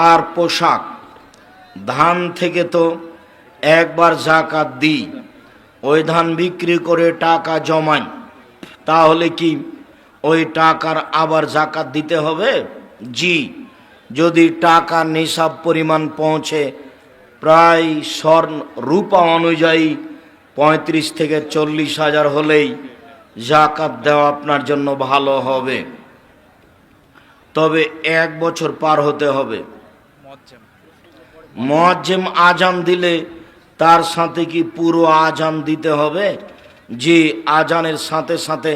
আর পোশাক, ধান থেকে তো একবার জাকাত দিই, ওই ধান বিক্রি করে টাকা জমাই, তাহলে কি ওই টাকার আবার জাকাত দিতে হবে? জি, যদি টাকা নিসাব পরিমাণ পৌঁছে প্রায় স্বর্ণ রূপা অনুযায়ী 35 থেকে 40,000 হলেই জাকাত দেওয়া আপনার জন্য ভালো হবে। তবে 1 বছর পার হতে হবে। মুয়াজ্জিম আজান দিলে তার সাথে কি পুরো আজান দিতে হবে? জি, আজানের সাথে সাথে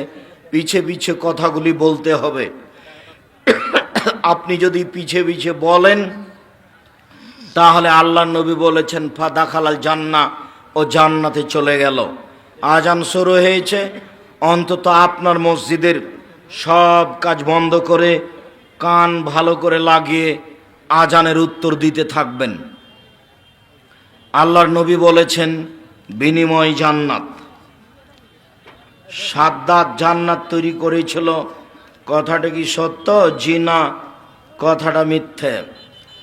পিছে পিছে কথাগুলি বলতে হবে। আপনি যদি পিছে পিছে বলেন তাহলে আল্লাহর নবী বলেছেন ফাদাখালাল জান্নাহ, ও জান্নাতে চলে গেল। আজান শুরু হয়েছে, অন্তত আপনার মসজিদের সব কাজ বন্ধ করে কান ভালো করে লাগিয়ে আজানের উত্তর দিতে থাকবেন। আল্লাহর নবী বলেছেন বিনিময় জান্নাত। সাদ্দাত জান্নাত তৈরি করেছিল, কথাটা কি সত্য? জি না, কথাটা মিথ্যে।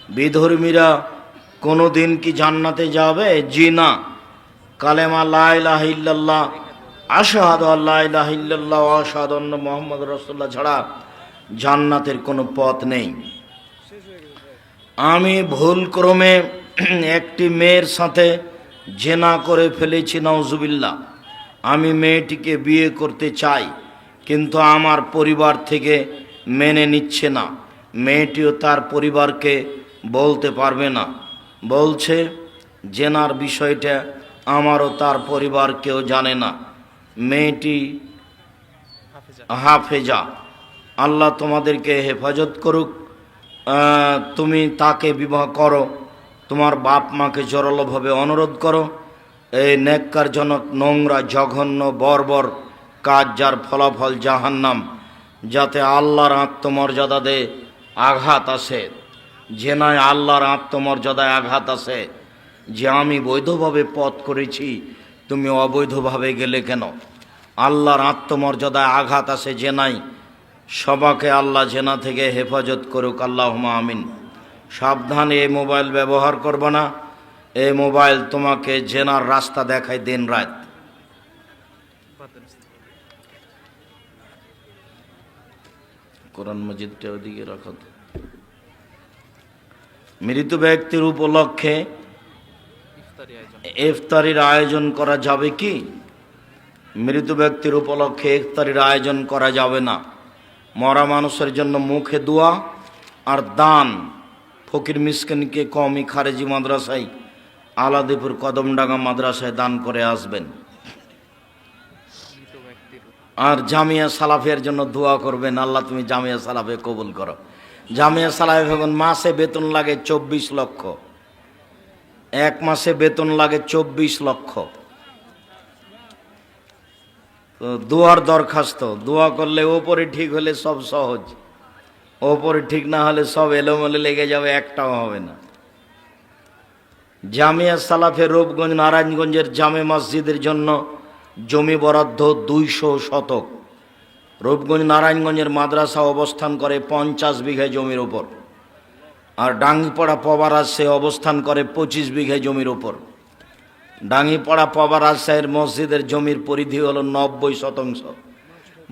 বিধর্মীরা কোনো দিন কি জান্নাতে যাবে? জি না। কালেমা লা ইলাহা ইল্লাল্লাহ, আশহাদু আল্লা ইলাহা ইল্লাল্লাহ ওয়া আশহাদু আন্না মুহাম্মাদুর রাসূলুল্লাহ ছাড়া জান্নাতের কোনো পথ নেই। আমি ভুলক্রমে একটি মেয়ের সাথে জেনা করে ফেলেছি, নাউজুবিল্লাহ। আমি মেয়েটিকে বিয়ে করতে চাই, কিন্তু আমার পরিবার থেকে মেনে নিচ্ছে না। মেয়েটিও তার পরিবারকে বলতে পারবে না, বলছে জেনার বিষয়টা আমারও তার পরিবার কেউ জানে না। মেয়েটি হাফেজা, আল্লাহ তোমাদেরকে হেফাজত করুক। তুমি তাকে বিবাহ করো, তোমার বাপ মাকে জোরালোভাবে অনুরোধ করো। এই নেক্কারজনক, নোংরা, জঘন্য, বর্বর কাজ, যার ফলাফল জাহান্নাম, যাতে আল্লাহর আত্মমর্যাদাতে আঘাত আসে। জেনায় আল্লাহর আত্মমর্যাদায় আঘাত আসে, যে আমি বৈধভাবে পথ করেছি, তুমি অবৈধভাবে গেলে কেন? আল্লাহর আত্মমর্যাদায় আঘাত আসে জেনাই। সবাকে আল্লাহ জেনা থেকে হেফাজত করুক, আল্লাহুম্মা আমিন। সাবধানে এই মোবাইল ব্যবহার করবে না। এই মোবাইল তোমাকে জেনার রাস্তা দেখায় দিন রাত। কোরআন মজিদটা ওদিকে রাখো। মৃত ব্যক্তির উপলক্ষে ইফতারির আয়োজন করা যাবে কি? মৃত ব্যক্তির উপলক্ষে ইফতারির আয়োজন করা যাবে না। মরা মানুষের জন্য মুখে দোয়া আর দান ফকির মিসকিনকে কওমি খারেজি মাদ্রাসায়, আলাদিপুর কদমডাঙ্গা মাদ্রাসায় দান করে আসবেন। আর জামিয়া সালাফের জন্য দোয়া করবেন, আল্লাহ তুমি জামিয়া সালাফে কবুল করো। জামিয়া সালাফে এখন মাসে বেতন লাগে 24 লক্ষ, এক মাসে বেতন লাগে 24 লক্ষ। তো দোয়ার দরখাস্ত, দোয়া করলে ওপরে ঠিক হলে সব সহজ, ওপরে ঠিক না হলে সব এলোমেলো লেগে যাবে, একটাও হবে না। জামিয়া সালাফে রূপগঞ্জ নারায়ণগঞ্জের জামে মসজিদের জন্য জমি বরাদ্দ 200 শতক। রূপগঞ্জ নারায়ণগঞ্জের মাদ্রাসা অবস্থান করে 50 বিঘা জমির উপর, আর ডাঙ্গিপাড়া পবা রাজশাহী অবস্থান করে 25 বিঘা জমির উপর। ডাঙ্গিপাড়া পবা রাজশাহীর মসজিদের জমির পরিধি হলো 90 শতাংশ।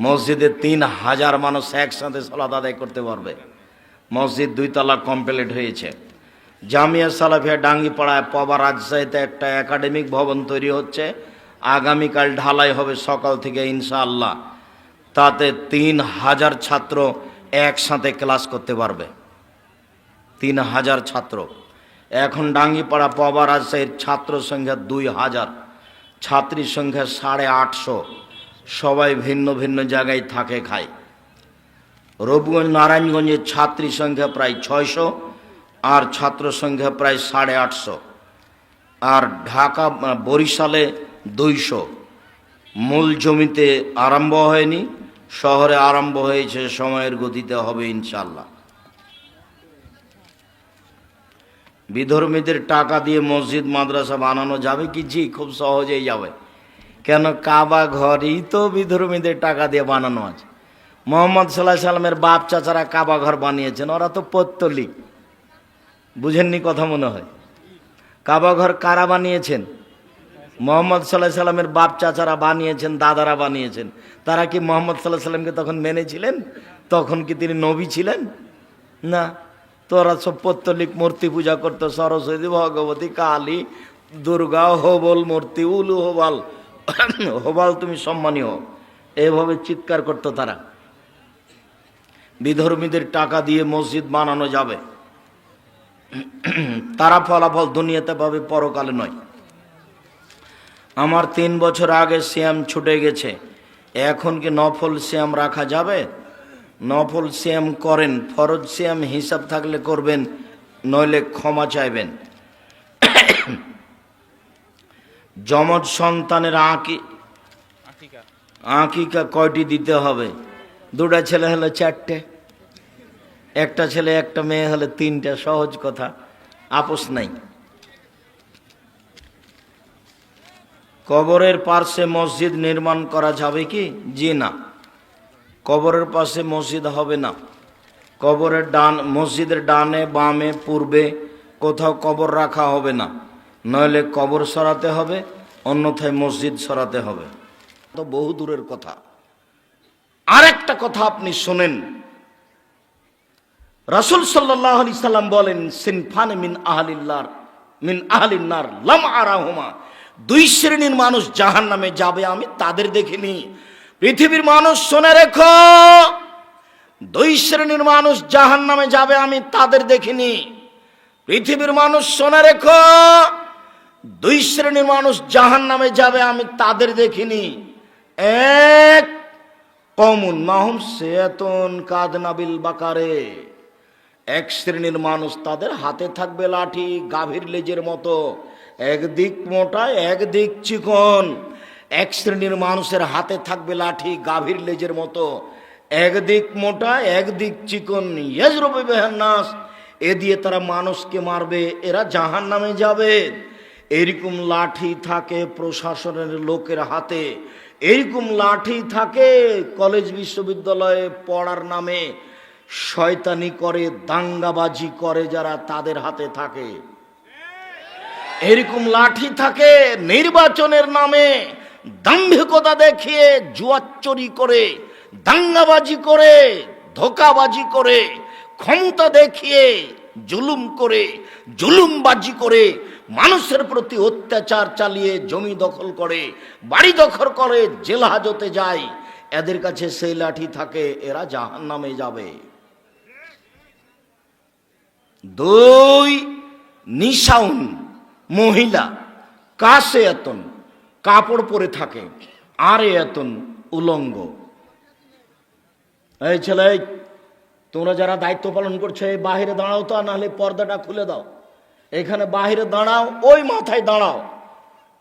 মসজিদে 3000 মানুষ একসাথে সালাত আদায় করতে পারবে। মসজিদ 2 তলা কমপ্লিট হয়েছে। জামিয়া সালাফিয়া ডাঙ্গিপাড়ায় পবা রাজশাহীতে একটা একাডেমিক ভবন তৈরি হচ্ছে, আগামীকাল ঢালাই হবে সকাল থেকে ইনশাআল্লাহ। তাতে 3000 ছাত্র একসাথে ক্লাস করতে পারবে। 3000 ছাত্র। এখন ডাঙ্গিপাড়া পবা রাজশাহীর ছাত্র সংখ্যা 2000, ছাত্রীর সংখ্যা 850। সবাই ভিন্ন ভিন্ন জায়গায় থাকে খায়। রূপগঞ্জ নারায়ণগঞ্জের ছাত্রী সংখ্যা প্রায় 600 আর ছাত্র সংখ্যা প্রায় 850। আর ঢাকা বরিশালে 200। মূল জমিতে আরম্ভ হয়নি, শহরে আরম্ভ হয়েছে, সময়ের গতিতে হবে ইনশাআল্লাহ। বিধর্মীদের টাকা দিয়ে মসজিদ মাদ্রাসা বানানো যাবে কি? জি, খুব সহজেই যাবে। কেন? কাবা ঘরই তো বিধর্মীদের টাকা দিয়ে বানানো আছে। মোহাম্মদ সাল্লাল্লাহু আলাইহি সাল্লামের বাপ চাচারা কাবা ঘর বানিয়েছেন, ওরা তো পৌত্তলিক। বুঝেননি কথা মনে হয়। কাবা ঘর কারা বানিয়েছেন? মোহাম্মদ সাল্লাহ সাল্লামের বাপ চাচারা বানিয়েছেন, দাদারা বানিয়েছেন। তারা কি মোহাম্মদ সাল্লাহ সাল্লামকে তখন মেনেছিলেন? তখন কি তিনি নবী ছিলেন? না। তোরা সব পৌত্তলিক মূর্তি পূজা করতো, সরস্বতী, ভগবতী, কালী, দুর্গা, হবল মূর্তি, উলু হবাল, হবাল তুমি সম্মানীয়, এভাবে চিৎকার করতো তারা। বিধর্মীদের টাকা দিয়ে মসজিদ বানানো যাবে, তারা ফলাফল দুনিয়াতে পাবে, পরকালে নয়। আমার 3 বছর আগে সিয়াম ছুটে গেছে, এখন কি নফল সিয়াম রাখা যাবে? নফল সিয়াম করেন, ফরজ সিয়াম হিসাব থাকলে করবেন, নইলে ক্ষমা চাইবেন। যমজ সন্তানের আকিকা কয়টি দিতে হবে? 2টা ছেলে হলে 4টে, একটা ছেলে একটা মেয়ে হলে 3টে, সহজ কথা, আপোষ নাই। কবরের পাশে মসজিদ নির্মাণ করা যাবে কি? জি না, কবরের পাশে মসজিদ হবে না। মসজিদের ডানে বামে পূর্বে কোথাও কবর রাখা হবে না, নইলে কবর সরাতে হবে, অন্যথায় মসজিদ সরাতে হবে। তো বহু দূরের কথা। আরেকটা কথা আপনি শোনেন, রাসূল সাল্লাল্লাহু আলাইহি সাল্লাম বলেন, সিনফান মিন আহলিন্নার লাম আরাহুমা, 2 শ্রেণীর মানুষ জাহান্নামে যাবে, আমি তাদের দেখিনি। পৃথিবীর মানুষ শুনে রেখো, 2 শ্রেণীর মানুষ জাহান্নামে যাবে, আমি তাদের দেখিনি। পৃথিবীর মানুষ শুনে রেখো, 2 শ্রেণীর মানুষ জাহান্নামে যাবে, আমি তাদের দেখিনি। এক, কওমুন মাহুম সিয়াতুন কাদনাবিল বাকারে, 1 শ্রেণীর মানুষ, তাদের হাতে থাকবে লাঠি গাভীর লেজের মতো, একদিক মোটা একদিক চিকন। 1 শ্রেণীর মানুষের হাতে থাকবে লাঠি গাভীর লেজের মতো, একদিক মোটা একদিক চিকন। ইয়াজরুবু বিহান নাস, এ দিয়ে তারা মানুষকে মারবে, এরা জাহান্নামে যাবে। এরকম লাঠি থাকে প্রশাসনের লোকের হাতে, এরকম লাঠি থাকে কলেজ বিশ্ববিদ্যালয়ে পড়ার নামে শয়তানি করে, দাঙ্গাবাজি করে যারা, তাদের হাতে থাকে। এরকম লাঠি থাকে নির্বাচনের নামে দাম্ভিকতা দেখিয়ে, জুয়াচুরি করে, দাঙ্গাবাজি করে, ধোঁকাবাজি করে, ক্ষমতা দেখিয়ে জুলুম করে, জুলুমবাজি করে, মানুষের প্রতি অত্যাচার চালিয়ে জমি দখল করে, বাড়ি দখল করে, জেল হাজতে যায়। এদের কাছে সেই লাঠি থাকে, এরা জাহান্নামে যাবে। 2, নিশাউন, মহিলা, কাশে এতন, কাপড় পরে থাকে, আর এতন, উলঙ্গ। এই ছেলে, তোমরা যারা দায়িত্ব পালন করছো, এই বাহিরে দাঁড়াও তো, নাহলে পর্দাটা খুলে দাও। এখানে বাহিরে দাঁড়াও, ওই মাথায় দাঁড়াও,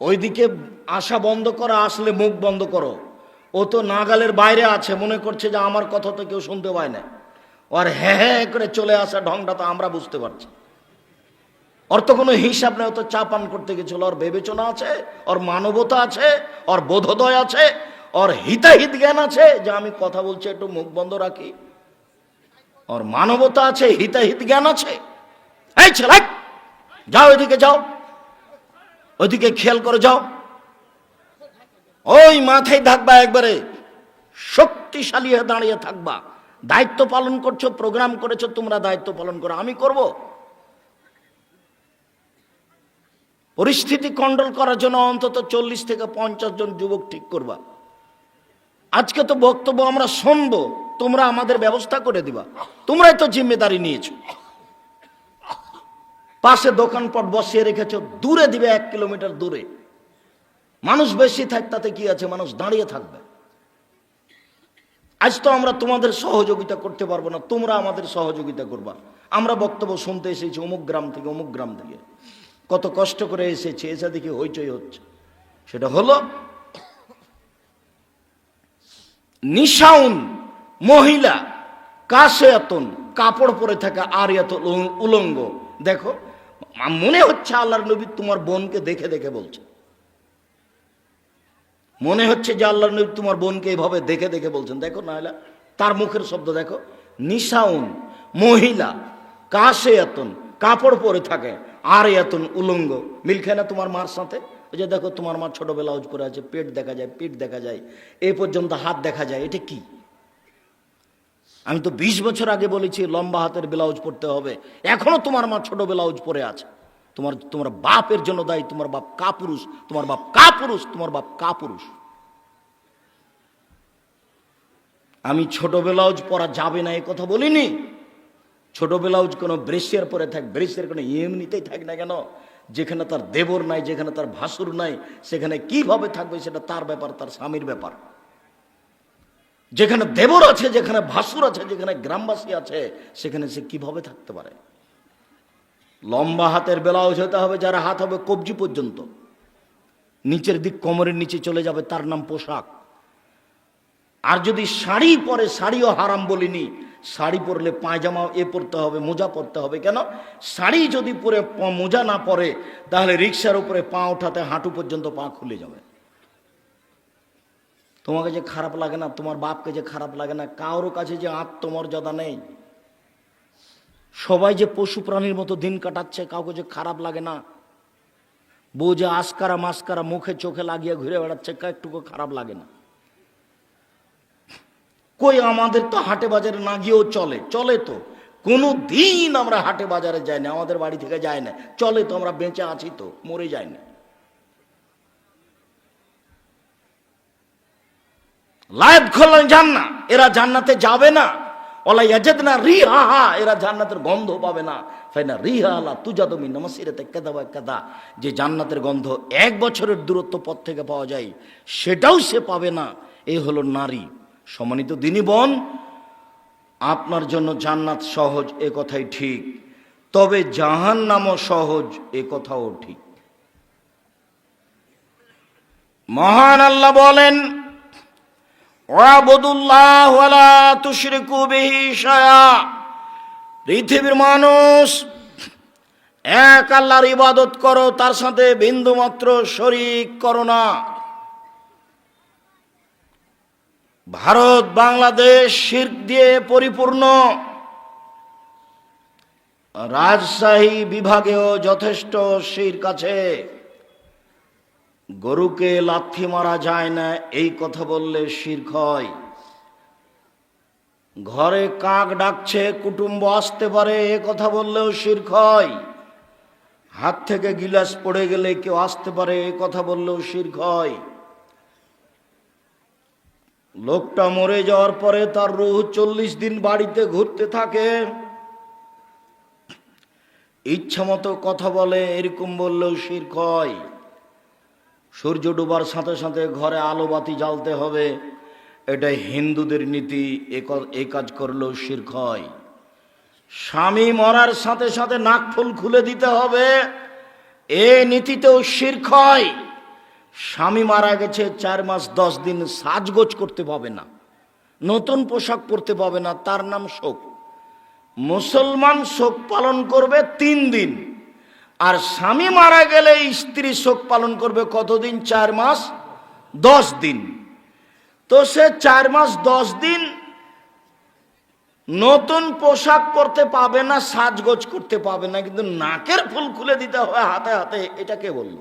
ওইদিকে আসা বন্ধ করো, আসলে মুখ বন্ধ করো। ও তো নাগালের বাইরে আছে, মনে করছে যে আমার কথা তো কেউ শুনতে পায় না। আর হ্যাঁ হ্যাঁ করে চলে আসা ঢংটা তো আমরা বুঝতে পারছি। ওর তো কোনো হিসাব নেই, ও তো চা পান করতে গেছিল। ওর বিবেচনা আছে, ওর মানবতা আছে, ওর বোধোদয় আছে, ওর হিতাহিত জ্ঞান আছে যে আমি কথা বলছি একটু মুখ বন্ধ রাখি। ওর মানবতা আছে, হিতাহিত জ্ঞান আছে। এই ছেলে, যাও ওইদিকে, যাও ওইদিকে, খেয়াল করে যাও। ওই মাথায় থাকবা, একবারে শক্তিশালী হয়ে দাঁড়িয়ে থাকবা। দায়িত্ব পালন করছো, প্রোগ্রাম করেছো, তোমরা দায়িত্ব পালন করো, আমি করব। পরিস্থিতি কন্ট্রোল করার জন্য অন্তত 40 থেকে 50 জন যুবক ঠিক করবা। আজকে তো বক্তব্য আমরা শুনবো, তোমরা আমাদের ব্যবস্থা করে দিবা, তোমরাই তো জিম্মেদারি নিয়েছো। পাশে দোকানপাট বসিয়ে রেখেছো, দূরে দিবে, 1 কিলোমিটার দূরে। মানুষ বেশি থাক, তাতে কি আছে, মানুষ দাঁড়িয়ে থাকবে। আজ তো আমরা তোমাদের সহযোগিতা করতে পারবো না, তোমরা আমাদের সহযোগিতা করবা। আমরা বক্তব্য শুনতে এসেছি অমুক গ্রাম থেকে, অমুক গ্রাম থেকে, কত কষ্ট করে এসেছি, এসে দেখি হইচই হচ্ছে। সেটা হলো নিশাউন, মহিলা, কাশে এতন, কাপড় পরে থাকা, আর এত উলঙ্গ। দেখো, মনে হচ্ছে আল্লাহর নবী তোমার বোনকে দেখে দেখে বলছে, মনে হচ্ছে যে আল্লাহর নবী তোমার বোনকে এইভাবে দেখে দেখে বলছেন। দেখো নাহলে তার মুখের শব্দ দেখো, নিশাউন, মহিলা, কাশে এতন, কাপড় পরে থাকে আর এত উলঙ্গ, মিল খায় না তোমার মার সাথে? ওই যে দেখো তোমার মা ছোট ব্লাউজ পরে আছে, পেট দেখা যায়, পিঠ দেখা যায়, এই পর্যন্ত হাত দেখা যায়, এটা কি? আমি তো 20 বছর আগে বলেছি লম্বা হাতের ব্লাউজ পরতে হবে, এখনো তোমার মা ছোট ব্লাউজ পরে আছে। তোমার বাপের জন্য দায়ী, তোমার বাপ কাপুরুষ, তোমার বাপ কাপুরুষ, তোমার বাপ কাপুরুষ। আমি ছোট ব্লাউজ পরা যাবে না এ কথা বলিনি। ছোট ব্লাউজ কোনো ব্রেসিয়ার পরে থাক, ব্রেসিয়ার কোনো এমনিতেই থাক না কেন, যেখানে তার দেবর নাই, যেখানে তার ভাসুর নাই, সেখানে কিভাবে থাকবে সেটা তার ব্যাপার, তার স্বামীর ব্যাপার। যেখানে দেবর আছে, যেখানে ভাসুর আছে, যেখানে গ্রামবাসী আছে, সেখানে সে কিভাবে থাকতে পারে? লম্বা হাতের ব্লাউজ হতে হবে যার হাত হবে কবজি পর্যন্ত, নিচের দিক কোমরের নিচে চলে যাবে, তার নাম পোশাক। আর যদি শাড়ি পরে, শাড়িও হারাম বলিনি, শাড়ি পরলে পায়জামা পরতে হবে, মোজা পরতে হবে। কেন? শাড়ি যদি পরে মোজা না পরে তাহলে রিক্সার উপরে পা ওঠাতে হাঁটু পর্যন্ত পা খুলে যাবে। তোমাকে যে খারাপ লাগে না, তোমার বাপকে যে খারাপ লাগে না, কারোর কাছে যে আত্মমর্যাদা নেই, সবাই যে পশু প্রাণীর মতো দিন কাটাচ্ছে, কাউকে যে খারাপ লাগে না, বউ যে আসকারা মাস্কারা মুখে চোখে লাগিয়ে ঘুরে বেড়াচ্ছে, একটুকু খারাপ লাগে না। কই আমাদের তো হাটে বাজারে না গিয়েও চলে, চলে তো, কোনো দিন আমরা হাটে বাজারে যাই না, আমাদের বাড়ি থেকে যায় না, চলে তো, আমরা বেঁচে আছি তো, মরে যাই না। লাইভ খোলেন জান্না, এরা জান্নাতে যাবে না। ওলা ইয়াজাদনা রিহা, এরা জান্নাতের গন্ধ পাবে না। ফাইনা রিহা আলা তুজাদু মিন মাসিরাতি কাদা ওয়া কাদা, যে জান্নাতের গন্ধ 1 বছরের দূরত্ব পথ থেকে পাওয়া যায়, সেটাও সে পাবে না। এই হলো নারী। সম্মানিত দিনী বোন, আপনার জন্য জান্নাত সহজ এ কথাই ঠিক, তবে জাহান্নামও সহজ এ কথাও ঠিক। মহান আল্লাহ বলেন, ওয়াবুদুল্লাহ ওয়ালা তুশরিকু বিহি শাইআ, পৃথিবীর মানুষ এক আল্লাহর ইবাদত করো, তার সাথে বিন্দুমাত্র শরীক করো না। ভারত বাংলাদেশ শিরক দিয়ে পরিপূর্ণ, রাজশাহী বিভাগেও যথেষ্ট শিরক আছে। গরুকে লাথি মারা যায় না এই কথা বললে শিরক হয়। ঘরে কাক ডাকছে, কুটুম্ব আসতে পারে এ কথা বললেও শিরক হয়। হাত থেকে গিলাস পড়ে গেলে কেউ আসতে পারে এ কথা বললেও শিরক হয়। লোকটা মরে যাওয়ার পরে তার রূহ 40 দিন বাড়িতে ঘুরতে থাকে, ইচ্ছা মতো কথা বলে, এরকম বললেও শিরক হয়। সূর্য ডোবার সাথে সাথে ঘরে আলো বাতি জ্বালতে হবে, এটা হিন্দুদের নীতি, এ কাজ করলেও শিরক হয়। স্বামী মরার সাথে সাথে নাকফুল খুলে দিতে হবে, এ নীতিতেও শিরক হয়। স্বামী মারা গেছে 4 মাস 10 দিন সাজগোজ করতে পাবে না, নতুন পোশাক পরতে পাবে না, তার নাম শোক। মুসলমান শোক পালন করবে 3 দিন, আর স্বামী মারা গেলে স্ত্রী শোক পালন করবে কতদিন? 4 মাস 10 দিন। তো সে 4 মাস 10 দিন নতুন পোশাক পরতে পাবে না, সাজগোজ করতে পাবে না, কিন্তু নাকের ফুল খুলে দিতে হবে হাতে হাতে, এটা কে বলল?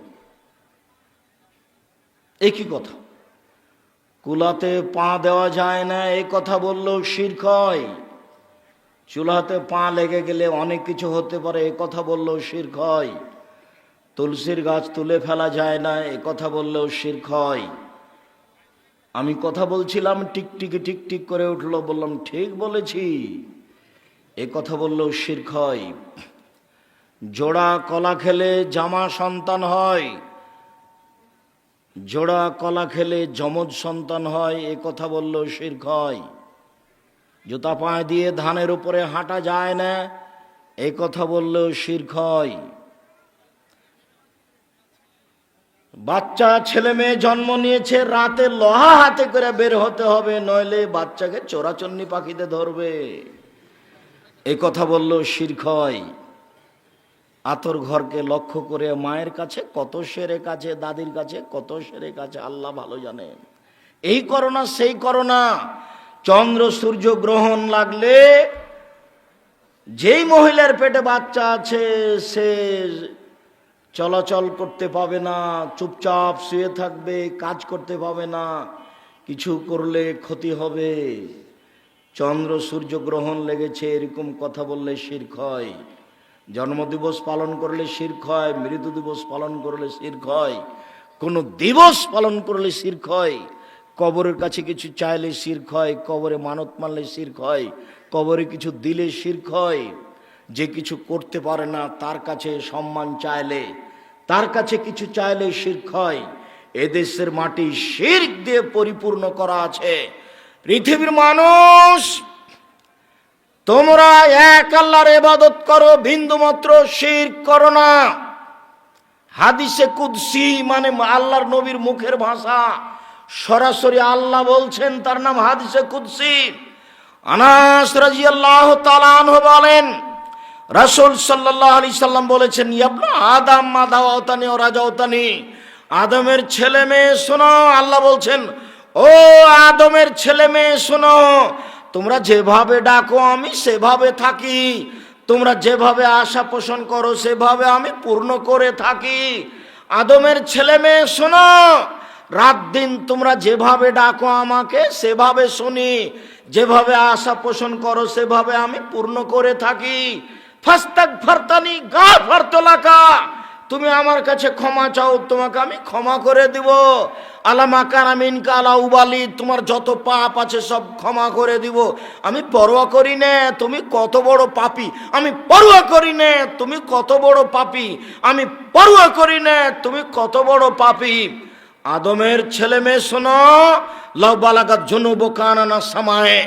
একই কথা। কুলাতে পা দেওয়া যায় না এই কথা বললেও শিরক হয়। চুলাতে পা লেগে গেলে অনেক কিছু হতে পারে এ কথা বললেও শিরক হয়। তুলসীর গাছ তুলে ফেলা যায় না এ কথা বললেও শিরক হয়। আমি কথা বলছিলাম, টিকটিকি টিকটিক করে উঠলো, বললাম ঠিক বলেছি, এ কথা বললেও শিরক হয়। জোড়া কলা খেলে জামা সন্তান হয়, জোড়া কলা খেলে যমজ সন্তান হয় এ কথা বললেও শিরক হয়। জুতা পায়ে দিয়ে ধানের উপরে হাঁটা যায় না এই কথা বললেও শিরক হয়। বাচ্চা ছেলে মেয়ে জন্ম নিয়েছে, রাতে লোহা হাতে করে বের হতে হবে, নইলে বাচ্চাকে চোরাচন্নি পাখিতে ধরবে এই কথা বললেও শিরক হয়। আতর ঘরকে লক্ষ্য করে মায়ের কাছে কত সেরে কাছে, দাদির কাছে কত সেরে কাছে, আল্লাহ ভালো জানেন। এই করোনা সেই করোনা, চন্দ্র সূর্য গ্রহণ লাগলে যেই মহিলার পেটে বাচ্চা আছে সে চলাচল করতে পাবে না, চুপচাপ শুয়ে থাকবে, কাজ করতে পাবে না, কিছু করলে ক্ষতি হবে। চন্দ্র সূর্য গ্রহণ লেগেছে এরকম কথা বললে শিরক হয়। জন্মদিবস পালন করলে শিরক হয়, মৃত্যু দিবস পালন করলে শিরক হয়, কোনো দিবস পালন করলে শিরক হয়। কবরের কাছে কিছু চাইলে শিরক হয়, কবরে মানত মানলে শিরক হয়, কবরে কিছু দিলে শিরক হয়। যে কিছু করতে পারে না তার কাছে সম্মান চাইলে, তার কাছে কিছু চাইলে শিরক হয়। এদেশের মাটি শিরক দিয়ে পরিপূর্ণ করা আছে। পৃথিবীর মানুষ, তোমরা এক আল্লাহর ইবাদত করো, বিন্দুমাত্র শিরক করো না। হাদিসে কুদসি মানে আল্লাহর নবীর মুখের ভাষা, সরাসরি আল্লাহ বলছেন, তার নাম হাদিসে কুদসি। আনাস রাদিয়াল্লাহু তাআলা আনহু বলেন, রাসূল সাল্লাল্লাহু আলাইহি সাল্লাম বলেছেন, ইবনা আদম মা দাওয়াতানি ওয়া রাজাওতানি, আদমের ছেলে মেয়ে শোনো। আল্লাহ বলছেন, ও আদমের ছেলে মেয়ে শোনো, তোমরা যেভাবে ডাকো আমি সেভাবে থাকি, তোমরা যেভাবে আশা পোষণ করো সেভাবে আমি পূর্ণ করে থাকি। আদমের ছেলে মেয়ে শোনো, রাত দিন তোমরা যেভাবে ডাকো আমাকে সেভাবে শুনি, যেভাবে আশা পোষণ করো সেভাবে আমি পূর্ণ করে থাকি। ফাস্তাগফিরতানি গাফারতু লাকা, তুমি আমার কাছে ক্ষমা চাও, তোমাকে আমি ক্ষমা করে দিব। আলামা কানা মিনকা আলা উবালি, তোমার যত পাপ আছে সব ক্ষমা করে দিব। আমি পরোয়া করি না তুমি কত বড় পাপী, আমি পরোয়া করি না তুমি কত বড় পাপী, আমি পরোয়া করি না তুমি কত বড় পাপী। আদমের ছেলে মেয়ে শোনো, লাউ বালাগাত যুনুবুকা আনানা সামায়ে,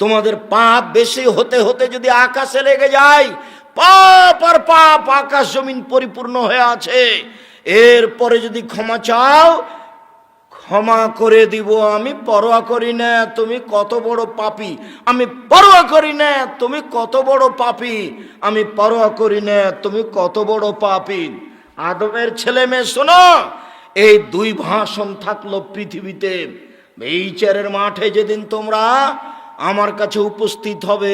তোমাদের পাপ বেশি হতে হতে যদি আকাশে লেগে যায়, পাপ আর পাপ, আকাশ জমিন পরিপূর্ণ হয়ে আছে, এরপরে যদি ক্ষমা চাও ক্ষমা করে দিব। আমি পরোয়া করি না তুমি কত বড় পাপী, আমি পরোয়া করি না তুমি কত বড় পাপী, আমি পরোয়া করি না তুমি কত বড় পাপী। আদমের ছেলে মেয়ে শোনো, এই দুই ভাষণ থাকলো পৃথিবীতে। এই বিচারের মাঠে যেদিন তোমরা আমার কাছে উপস্থিত হবে,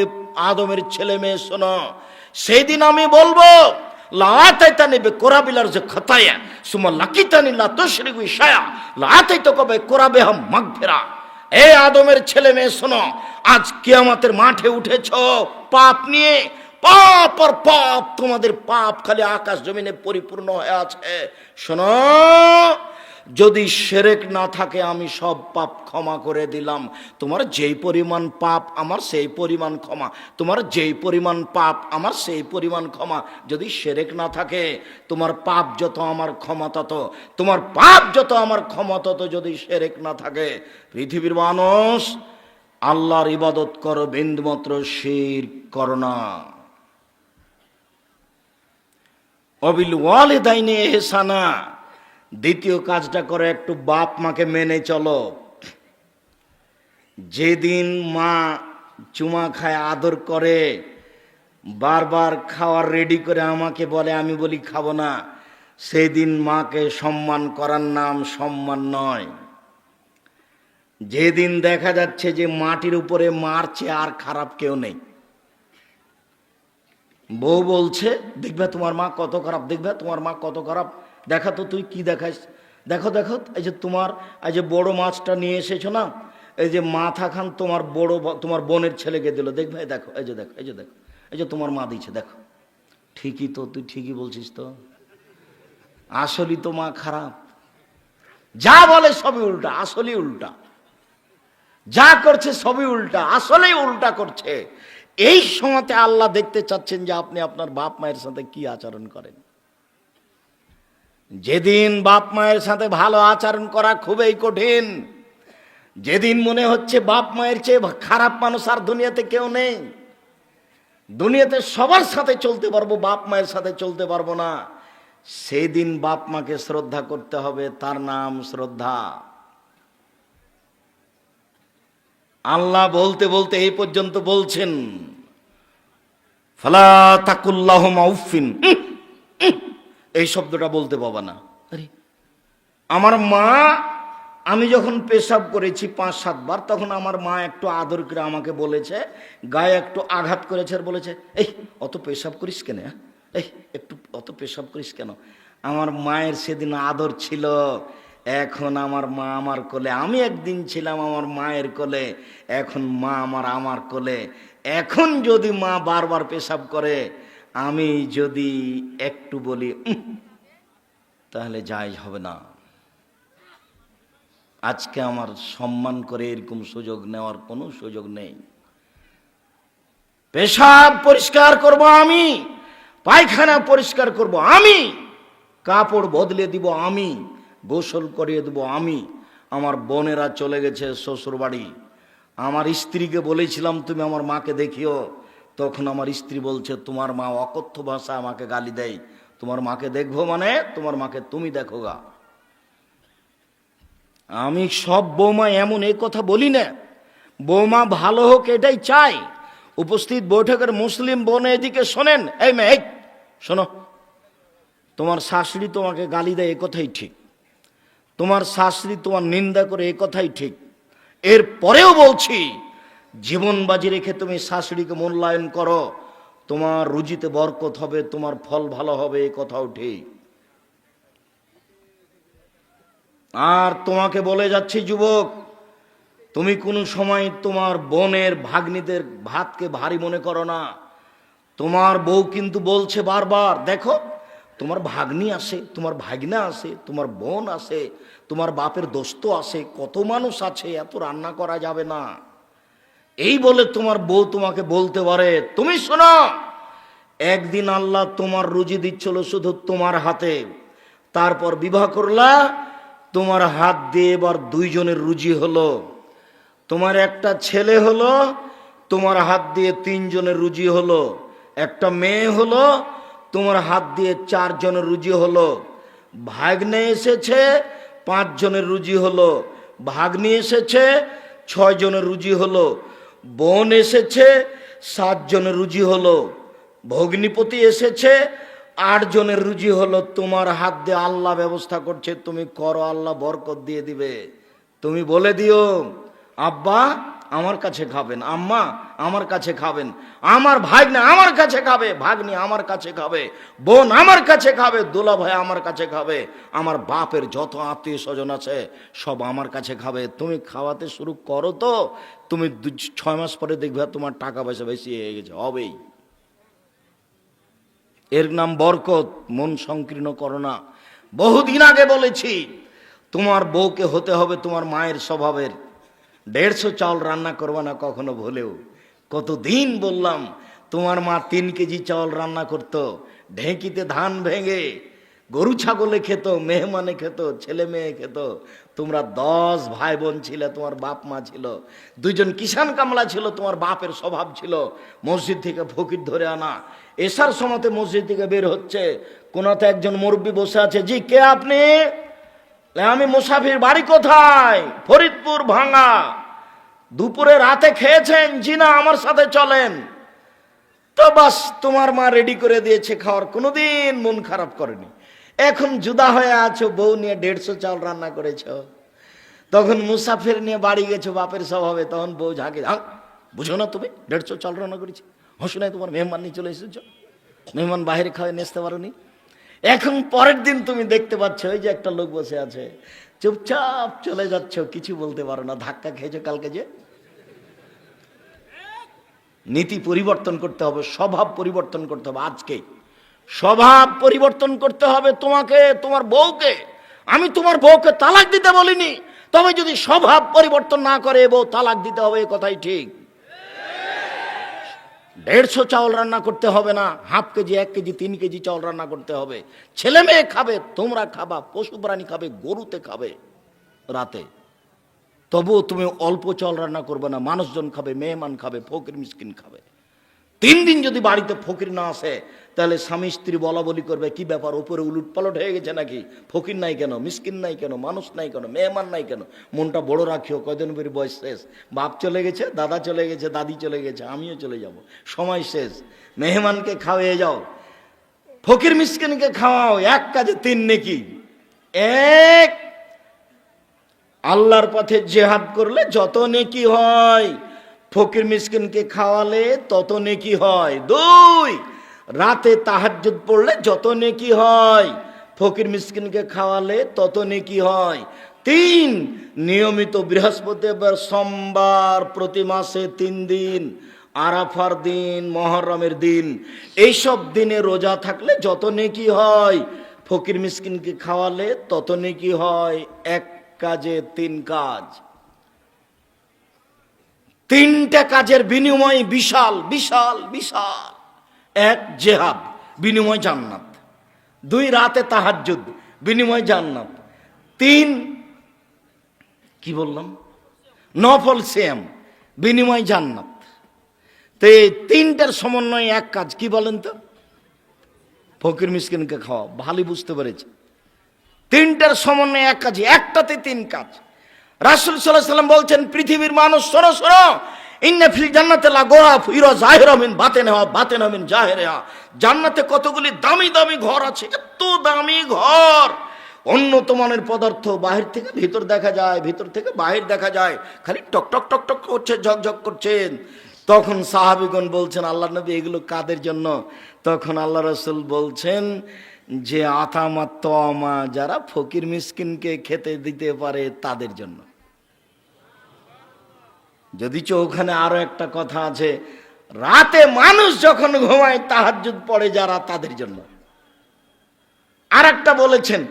আদমের ছেলে মেয়ে শোনো, সেই দিন আমি বলবো, লা আতাইতানি বিকুরাবিল যে খাতায়া সুম্মা লাকিতানি লা তুশরিকু শায়া লা আতাইতুকা বিকুরাবিহাম মাগফিরা। এই আদমের ছেলে মেয়ে শোনো, আজ কিয়ামতের মাঠে উঠেছো পাপ নিয়ে, পাপ আর পাপ, তোমাদের পাপ খালি আকাশ জমিনে পরিপূর্ণ হয়ে আছে। শোনো, যদি শিরক না থাকে আমি সব পাপ ক্ষমা করে দিলাম। তোমার যেই পরিমাণ পাপ আমার সেই পরিমাণ ক্ষমা, তোমার যেই পরিমাণ পাপ আমার সেই পরিমাণ ক্ষমা। যদি শিরক না থাকে, তোমার পাপ যত আমার ক্ষমা তত, তোমার পাপ যত আমার ক্ষমা তত। যদি শিরক না থাকে, পৃথিবীর মানুষ আল্লাহর ইবাদত করো, বিন্দুমাত্র শিরক করো না। অবিল ওয়ালিদাইনি ইহসানা, দ্বিতীয় কাজটা করে একটু বাপ মাকে মেনে চলো। যেদিন মা চুমা খায়, আদর করে, বারবার খাওয়ার রেডি করে আমাকে বলে, আমি বলি খাবো না, সেই দিন মাকে সম্মান করার নাম সম্মান নয়। যেদিন দেখা যাচ্ছে যে মাটির উপরে মারছে আর খারাপ কেউ নেই, বউ বলছে দেখবে তোমার মা কত খারাপ, দেখবে তোমার মা কত খারাপ, দেখা তো তুই কি দেখাস, দেখো দেখো এই যে তোমার এই যে বড় মাছটা নিয়ে এসেছো না, এই যে মাথা খান তোমার বড় তোমার বোনের ছেলেকে দিল, দেখবে দেখো, এই যে দেখো, এই যে দেখো, এই যে তোমার মা দিচ্ছে, দেখো। ঠিকই তো, তুই ঠিকই বলছিস তো, আসলেই তো মা খারাপ। যা বলে সবই উল্টা, আসলেই উল্টা, যা করছে সবই উল্টা, আসলেই উল্টা করছে। এই সময়তে আল্লাহ দেখতে চাচ্ছেন যে আপনি আপনার বাপ মায়ের সাথে কি আচরণ করেন। যেদিন বাপ মায়ের সাথে ভালো আচরণ করা খুবই কঠিন, যেদিন মনে হচ্ছে বাপ মায়ের চেয়ে খারাপ মানুষ আর দুনিয়াতে কেউ নেই, দুনিয়াতে সবার সাথে চলতে পারবো, বাপ মায়ের সাথে চলতে পারবো না, সেই দিন বাপ মাকে শ্রদ্ধা করতে হবে, তার নাম শ্রদ্ধা। আল্লাহ বলতে বলতে এই পর্যন্ত বলছেন, ফালা তাকুল্লাহুমা উফিন, এই শব্দটা বলতে পাবা না। আরে আমার মা আমি যখন পেশাব করেছি 5-7 বার, তখন আমার মা একটু আদর করে আমাকে বলেছে, গায়ে একটু আঘাত করেছে আর বলেছে, এই অত পেশাব করিস কেন, এই একটু অত পেশাব করিস কেন। আমার মায়ের সেদিন আদর ছিল। এখন আমার মা আমার কোলে, আমি একদিন ছিলাম আমার মায়ের কোলে, এখন মা আমার কোলে। এখন যদি মা বারবার পেশাব করে, আমি যদি একটু বলি তাহলে জায়েজ হবে না। আজকে আমার সম্মান করে এরকম সুযোগ নেওয়ার কোনো সুযোগ নেই। পেশাব পরিষ্কার করব আমি, পায়খানা পরিষ্কার করব আমি, কাপড় বদলে দিব আমি, গোসল করিয়ে দেব আমি। আমার বোনেরা চলে গেছে শ্বশুর বাড়ি। আমার স্ত্রীকে বলেছিলাম তুমি আমার মাকে দেখিও, তখন আমার স্ত্রী বলছে তোমার মা অকথ্য ভাষা আমাকে গালি দেয়, তোমার মাকে দেখবো মানে তোমার মাকে তুমি দেখো গা। আমি সব বৌমা এমন এই কথা বলি না, বৌমা ভালো হোক এটাই চাই। উপস্থিত বৈঠকের মুসলিম বোন এদিকে শোনেন, এই মেয়ে এই শোনো, তোমার শাশুড়ি তোমাকে গালি দেয় এ কথাই ঠিক, তোমার শাশুড়ি তোমার নিন্দা করে এ কথাই ঠিক, এর পরেও বলছি জীবন বাজি রেখে তুমি শাশুড়িকে মূল্যায়ন করো, তোমার রুজিতে বরকত হবে, তোমার ফল ভালো হবে, এ কথাও ঠিক। আর তোমাকে বলে যাচ্ছি যুবক, তুমি কোনো সময় তোমার বোনের ভাগ্নিদের ভাতকে ভারী মনে করো না। তোমার বউ কিন্তু বলছে বারবার, দেখো তোমার ভাগ্নি আসে, তোমার ভাগনা আসে, তোমার বোন আসে, তোমার বাপের দোস্ত আসে, কত মানুষ আছে, এত রান্না করা যাবে না। এই বলে তোমার বউ তোমাকে বলতে পারে। তুমি শোনো, একদিন আল্লাহ তোমার রুজি দিচ্ছিল শুধু তোমার হাতে, তারপর বিবাহ করলা, তোমার হাত দিয়ে এবার 2 জনের রুজি হলো। তোমার একটা ছেলে হলো, তোমার হাত দিয়ে 3 জনের রুজি হলো। একটা মেয়ে হলো, তোমার হাত দিয়ে 4 জনের রুজি হলো। ভাগ্নে এসেছে, 5 জনের রুজি হলো। ভাগ্নি এসেছে, 6 জনের রুজি হলো। বোন এসেছে, 7 জনের রুজি হলো। ভগ্নিপতি এসেছে, 8 জনের রুজি হলো। তোমার হাত দিয়ে আল্লাহ ব্যবস্থা করছে, তুমি করো, আল্লাহ বরকত দিয়ে দিবে। তুমি বলে দিও আব্বা আমার কাছে খাবেন, আম্মা আমার কাছে খাবেন, আমার ভাগ্নে আমার কাছে খাবে, ভাগ্নি আমার কাছে খাবে, বোন আমার কাছে খাবে, দোলা ভাই আমার কাছে খাবে, আমার বাপের যত আত্মীয় স্বজন আছে সব আমার কাছে খাবে। তুমি খাওয়াতে শুরু করো তো, তুমি 6 মাস পরে দেখবে তোমার টাকা পয়সা বেশি হয়ে গেছে, হবেই। এর নাম বরকত। মন সংকীর্ণ করো না। বহুদিন আগে বলেছি তোমার বউকে হতে হবে তোমার মায়ের স্বভাবের। 150 চাউল রান্না করবা না কখনো ভুলেও। কতদিন বললাম, তোমার মা 3 কেজি চাউল রান্না করত, ঢেঁকিতে ধান ভেঙে গরু ছাগলে খেত, মেহমানে খেত, ছেলে মেয়ে খেত। তোমরা 10 ভাই বোন ছিলে, তোমার বাপ মা ছিল, 2 জন কিষান কামলা ছিল, তোমার বাপের স্বভাব ছিল মসজিদ থেকে ফকির ধরে আনা। এসার সময়তে মসজিদ থেকে বের হচ্ছে, কোনাতে একজন মুরব্বী বসে আছে, জি কে আপনি? আমি মুসাফির, বাড়ি কোথায়? ফরিদপুর ভাঙা। দুপুরে রাতে খেয়েছেন? জি না, আমার সাথে চলেন। তো বাস, তোমার মা রেডি করে দিয়েছে খাওয়ার, কোনোদিন মন খারাপ করেনি। এখন জুদা হয়ে আছো, বউ নিয়ে 150 চাউল রান্না করেছ। তখন মুসাফির নিয়ে বাড়ি গেছো বাপের স্বভাবে, তখন বউ ঝাঁকে, বুঝো না তুমি 150 চাউল রান্না করেছি, হসু নাই তোমার মেহমান নিয়ে চলে এসেছো, মেহমান বাইরে খাওয়াই নেসতে পারোনি। এখন পরের দিন তুমি দেখতে পাচ্ছ ওই যে একটা লোক বসে আছে, চুপচাপ চলে যাচ্ছ, কিছু বলতে পারো না, ধাক্কা খেয়েছো কালকে যে। নীতি পরিবর্তন করতে হবে, স্বভাব পরিবর্তন করতে হবে। আজকে স্বভাব পরিবর্তন করতে হবে তোমাকে, তোমার বউকে। আমি তোমার বউকে তালাক দিতে বলিনি, তবে যদি স্বভাব পরিবর্তন না করে বউ তালাক দিতে হবে, এ কথাই ঠিক। 150 চাউল রান্না করতে হবে না, হাফ কেজি, 1 কেজি, 3 কেজি চাউল রান্না করতে হবে। ছেলে মেয়ে খাবে, তোমরা খাবা, পশু প্রাণী খাবে, গরুতে খাবে রাতে। তবুও তুমি অল্প চাউল রান্না করবে না, মানুষজন খাবে, মেহমান খাবে, ফকির মিসকিন খাবে। 3 দিন যদি বাড়িতে ফকির না আসে, তাহলে স্বামী স্ত্রী বলা বলি করবে, কি ব্যাপার, উপরে উলুট পালট হয়ে গেছে নাকি? ফকির নাই কেন, মিসকিন নাই কেন, মানুষ নাই কেন, মেহমান নাই কেন? মনটা বড় রাখিও, কয়দিন পরে বয়স শেষ, বাপ চলে গেছে, দাদা চলে গেছে, দাদি চলে গেছে, আমিও চলে যাব, সময় শেষ। মেহমানকে খাওয়াইয়ে যাও, ফকির মিসকিনকে খাওয়াও, 1 কাজে 3 নেকি। 1, আল্লাহর পথে জেহাদ করলে যত নেকি হয়, ফকির মিসকিনকে খাওয়ালে তত নেকি হয়। 2, রাতে তাহাজ্জুদ পড়লে যত নেকি হয়, ফকির মিসকিনকে খাওয়ালে তত নেকি হয়। 3, নিয়মিত বৃহস্পতিবার সোমবার প্রতি মাসে 3 দিন, আরাফার দিন, মহররমের দিন, এইসব দিনে রোজা থাকলে যত নেকি হয়, ফকির মিসকিনকে খাওয়ালে তত নেকি হয়। এক কাজে 3 কাজ, 3টা কাজের বিনিময় বিশাল বিশাল বিশাল। 1, জেহাদ, বিনিময় জান্নাত। 2, রাতে তাহাজ্জুদ, বিনিময় জান্নাত। 3, কি বললাম, নফল সিয়াম, বিনিময় জান্নাত। তো এই 3টার সমন্বয়ে এক কাজ, কি বলেন তো? ফকির মিসকিনকে খাওয়া। ভালোই বুঝতে পেরেছে, 3টার সমন্বয়ে এক কাজ, একটাতে 3 কাজ। রাসূল সাল্লাল্লাহু আলাইহি সাল্লাম বলছেন, পৃথিবীর মানুষ শোনো শোনো, ইন্না ফিল জান্নাতি লাগারাফ ইরা জাহিরা মিন বাতিনহা বাতিনা মিন জাহিরিহা। জান্নাতে কতগুলি দামি দামি ঘর আছে, এত দামি ঘর, উন্নত মানের পদার্থ, বাহির থেকে ভিতর দেখা যায়, ভিতর থেকে বাহির দেখা যায়, খালি টক টক টক টক করছে, ঝকঝক করছেন। তখন সাহাবীগণ বলছেন, আল্লাহর নবী এগুলো কাদের জন্য? তখন আল্লাহ রাসূল বলছেন যে আতামাত্তমা, যারা ফকির মিসকিনকে খেতে দিতে পারে তাদের জন্য। যদিচ ওখানে আরো একটা কথা আছে, রাতে মানুষ যখন ঘুমায় তাহাজ্জুদ পড়ে যারা, তাদের জন্য। আর একটা বলেছেন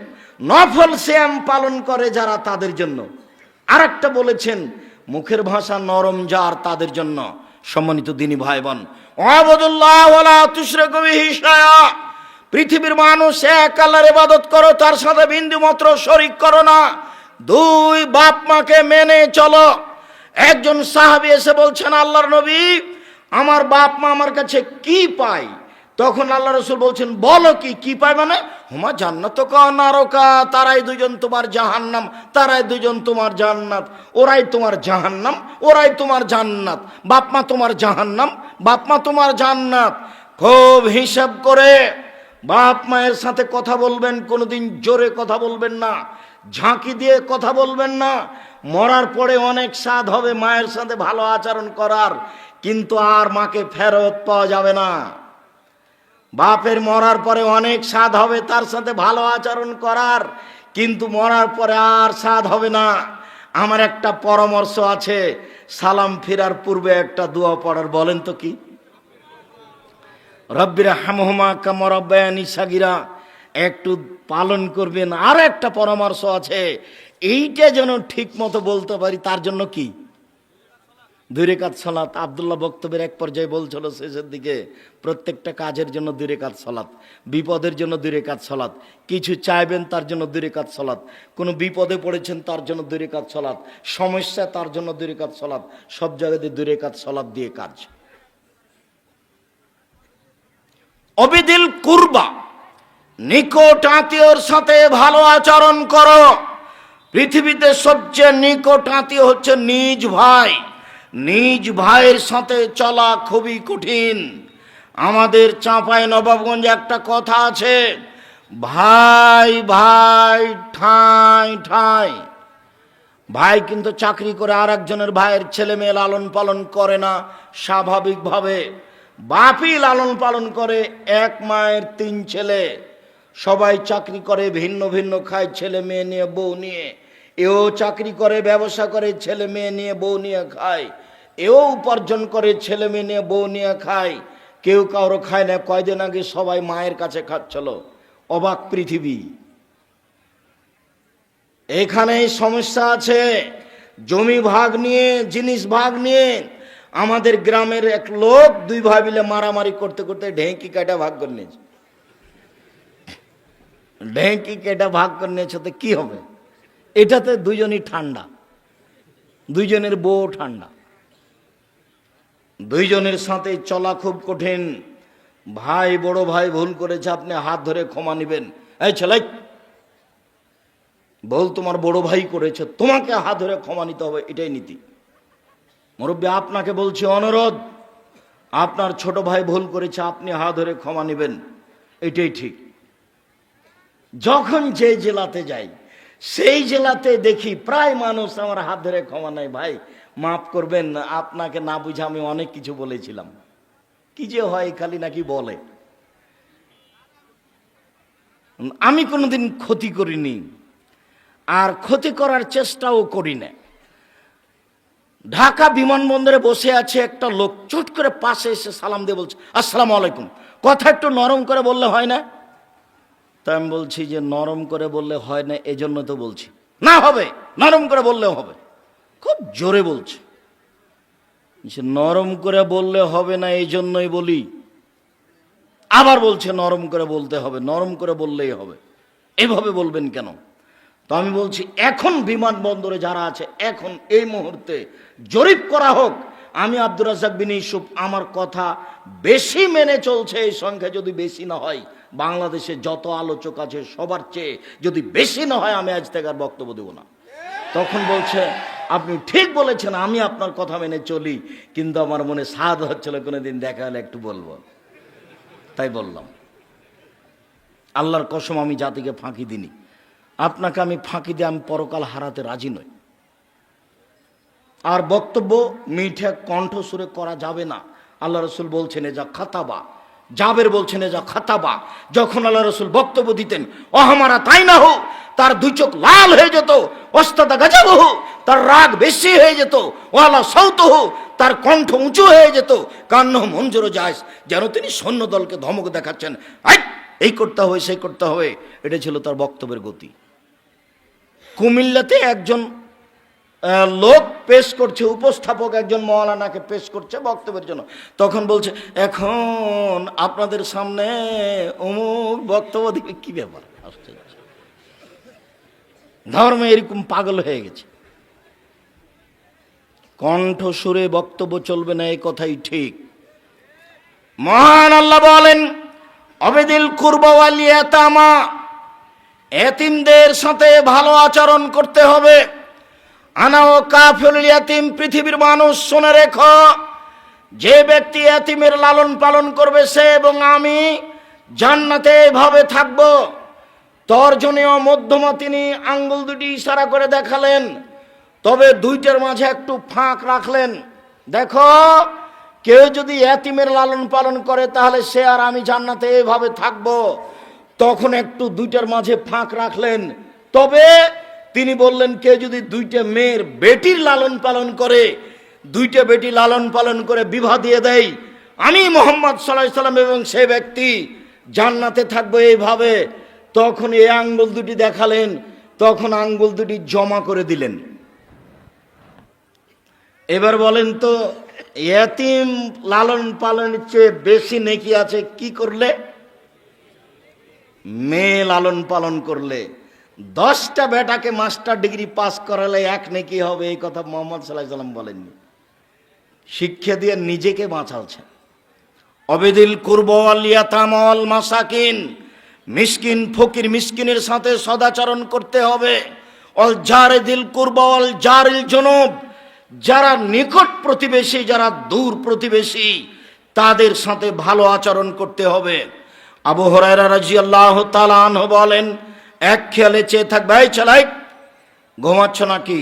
নফল সিয়াম পালন করে যারা, তাদের জন্য। আর একটা বলেছেন মুখের ভাষা নরম যার, তাদের জন্য। সম্মানিত দিনী ভাই বোন, ওয়াবুদুল্লাহ ওয়ালা তুশরিকু বিহি শাইআ, পৃথিবীর মানুষ এক আল্লাহর ইবাদত করো, তার সাথে বিন্দু মাত্র শরীক করো না। 2, বাপ মাকে মেনে চলো। একজন সাহাবী এসে বলছেন, আল্লাহর নবী, আমার বাপ মা আমার কাছে কি পায়? তখন আল্লাহ রাসূল বলছেন, বলো কি পায়? মানে হুমা জান্নাতুকা নারকা, তারাই দুজন তোমার জাহান্নাম, তারাই দুজন তোমার জান্নাত। ওরাই তোমার জাহান্নাম, ওরাই তোমার জান্নাত। বাপ মা তোমার জাহান্নাম, বাপ মা তোমার জান্নাত। খুব হিসাব করে বাপ মায়ের সাথে কথা বলবেন, কোনোদিন জোরে কথা বলবেন না, ঝাঁকি দিয়ে কথা বলবেন না। মরার পরে অনেক স্বাদ হবে মায়ের সাথে ভালো আচরণ করার, কিন্তু আর মাকে ফেরত পাওয়া যাবে না। বাপের মরার পরে অনেক স্বাদ হবে তার সাথে ভালো আচরণ করার, কিন্তু মরার পরে আর স্বাদ হবে না। আমার একটা পরামর্শ আছে, সালাম ফিরার পূর্বে একটা দোয়া পড়ার। বলেন তো কি? রব্বির হামহুমা কামা রাব্বায়ানি সাগীরা, একটু পালন করবেন। আর একটা পরামর্শ আছে, এইটা যেন ঠিক মতো বলতে পারি, তার জন্য কি? 2 রাকাত সালাত। আব্দুল্লাহ বক্তব্যের এক পর্যায়ে বলছিল শেষের দিকে, প্রত্যেকটা কাজের জন্য 2 রাকাত সালাত, বিপদের জন্য 2 রাকাত সালাত, কিছু চাইবেন তার জন্য 2 রাকাত সালাত, কোনো বিপদে পড়েছেন তার জন্য 2 রাকাত সালাত, সমস্যা তার জন্য 2 রাকাত সালাত, সব জায়গাতে 2 রাকাত সালাত দিয়ে কাজ। অবিদিল কুরবা, নিকট আত্মীয়র সাথে ভালো আচরণ করো। পৃথিবীতে সবচেয়ে নিকট আত্মীয় হচ্ছে নিজ ভাই। নিজ ভাইয়ের সাথে চলা খুবই কঠিন। আমাদের চাঁপায় নবাবগঞ্জে একটা কথা আছে, ভাই ভাই ঠাঁই ঠাঁই। ভাই কিন্তু চাকরি করে আর একজনের ভাইয়ের ছেলে মেয়ে লালন পালন করে না স্বাভাবিকভাবে। বাপই লালন পালন করে, এক মায়ের 3 ছেলে, সবাই চাকরি করে, ভিন্ন ভিন্ন খায়, ছেলে মেয়ে নিয়ে, বউ নিয়ে। এও চাকরি করে, ব্যবসা করে, ছেলে মেয়ে নিয়ে, বউ নিয়ে খায়। এও উপার্জন করে, ছেলে মেয়ে নিয়ে, বউ নিয়ে খায়। কেউ কারো খায় না। কয়দিন আগে সবাই মায়ের কাছে খাচ্ছিল। অবাক পৃথিবী। এখানেই সমস্যা আছে। জমি ভাগ নিয়ে, জিনিস ভাগ নিয়ে আমাদের গ্রামের এক লোক 2 ভাই মিলে মারামারি করতে করতে ঢেঁকি কাটা ভাগ করে নিয়েছে। ঢেঁকি কেটা ভাগ করে নিয়েছে, তো কি হবে? এটাতে 2জনই ঠান্ডা, 2জনের বউ ঠান্ডা, 2জনের সাথে চলা খুব কঠিন। ভাই বড় ভাই ভুল করেছে, আপনি হাত ধরে ক্ষমা নেবেন। এই ছেলে, বল তোমার বড় ভাই করেছে, তোমাকে হাত ধরে ক্ষমা নিতে হবে, এটাই নীতি। মুরব্বী, আপনাকে বলছি অনুরোধ, আপনার ছোট ভাই ভুল করেছে, আপনি হাত ধরে ক্ষমা নেবেন, এটাই ঠিক। যখন যে জেলাতে যাই, সেই জেলাতে দেখি প্রায় মানুষ আমার হাত ধরে ক্ষমা নাই ভাই, মাফ করবেন, আপনাকে না বুঝে আমি অনেক কিছু বলেছিলাম। কি যে হয় খালি নাকি বলে। আমি কোনোদিন ক্ষতি করিনি, আর ক্ষতি করার চেষ্টাও করি না। ঢাকা বিমানবন্দরে বসে আছে একটা লোক, চট করে পাশে এসে সালাম দিয়ে বলছে আসসালামু আলাইকুম। কথা একটু নরম করে বললে হয় না? তা আমি বলছি যে নরম করে বললে হয় না, এজন্য তো বলছি। না হবে, নরম করে বললেও হবে। খুব জোরে বলছে, নরম করে বললে হবে না এই জন্যই বলি। আবার বলছে নরম করে বলতে হবে, নরম করে বললেই হবে, এভাবে বলবেন কেন? তো আমি বলছি এখন বিমানবন্দরে যারা আছে এখন এই মুহূর্তে জরিপ করা হোক। আমি আব্দুর রাজ্জাক বিন ইউসুফ আমার কথা বেশি মেনে চলছে, এই সংখ্যা যদি বেশি না হয়, বাংলাদেশে যত আলোচক আছে সবার চেয়ে যদি বেশি না হয়, আমি আজ থেকে আর বক্তব্য দেব না। তখন বলছে আপনি ঠিক বলেছেন, আমি আপনার কথা মেনে চলি, কিন্তু আমার মনে সাধ হচ্ছিল কোনোদিন দেখা হলে একটু বলবো, তাই বললাম। আল্লাহর কসম আমি জাতিকে ফাঁকি দিনি, আপনাকে আমি ফাঁকি দিয়ে আমি পরকাল হারাতে রাজি নই। আর বক্তব্য মিঠে কণ্ঠসুরে করা যাবে না। আল্লাহ রসুল বলছেন এ যা খাতাবা, জাবের বলছেন এ যা খাতাবা, যখন আল্লাহ রসুল বক্তব্য দিতেন অহামারা তাই না হোক, তার দুই চোখ লাল হয়ে যেত, অস্তাদা গাজাব হোক, তার রাগ বেশি হয়ে যেত, ওয়ালা সৌত হোক, তার কণ্ঠ উঁচু হয়ে যেত, কান্ন মঞ্জুর যায়, যেন তিনি সৈন্য দলকে ধমক দেখাচ্ছেন, এই করতে হবে সেই করতে হবে। এটা ছিল তার বক্তব্যের গতি। কুমিল্লাতে একজন লোক পেশ করছে, উপস্থাপক একজন মওলানাকে পেশ করছে বক্তব্যের জন্য, তখন বলছে এখন আপনাদের সামনে অমুক বক্তব্য দিবে। কি ব্যাপার, ধর্মে এরকম পাগল হয়ে গেছে। কণ্ঠ সুরে বক্তব্য চলবে না, এই কথাই ঠিক। মহান আল্লাহ বলেন অবেদিল কুরবা ওয়াল ইয়াতামা, এতিমদের সাথে ভালো আচরণ করতে হবে। আনা ও কাফিলুল ইয়াতিম, পৃথিবীর মানুষ শুনে রেখো, যে ব্যক্তি এতিমের লালন পালন করবে সে এবং আমি জান্নাতে এভাবে থাকব। তর্জনীয় মধ্যমা তিনি আঙ্গুল দুটি ইশারা করে দেখালেন, তবে দুইটার মাঝে একটু ফাঁক রাখলেন। দেখো কেউ যদি এতিমের লালন পালন করে তাহলে সে আর আমি জান্নাতে এভাবে থাকব। তখন একটু দুইটার মাঝে ফাঁক রাখলেন, তবে তিনি বললেন কেউ যদি দুইটা মেয়ের বেটির লালন পালন করে, দুইটা বেটি লালন পালন করে বিবাহ দিয়ে দেয়, আমি মুহাম্মদ সাল্লাল্লাহু আলাইহি সাল্লাম এবং সে ব্যক্তি জান্নাতে থাকবো এইভাবে। তখন এই আঙ্গুল দুটি দেখালেন, তখন আঙ্গুল দুটি জমা করে দিলেন। এবার বলেন তো এতিম লালন পালনের চেয়ে বেশি নেকি আছে কি করলে? মেয়ে লালন পালন করলে। 10টা বেটাকে মাস্টার ডিগ্রি পাস করালে এক নেকি হবে, এই কথা মুহাম্মদ সাল্লাল্লাহু আলাইহি সাল্লাম বলেননি। শিক্ষা দিয়ে নিজেকে বাঁচালছেন। অবেদিল কুরবা ওয়াল ইয়াতামা ওয়াল মাসাকিন, মিসকিন ফকির মিসকিনের সাথে সদাচরণ করতে হবে। অল জারিদিল কুরবা ওয়াল জারিল জুনুব, যারা নিকট প্রতিবেশী যারা দূর প্রতিবেশী তাদের সাথে ভালো আচরণ করতে হবে। আবু হুরায়রা রাদিয়াল্লাহু তাআলা আনহু বলেন, এক খেয়ালে চেয়ে থাকবে, এই চালাই ঘুমাচ্ছ নাকি?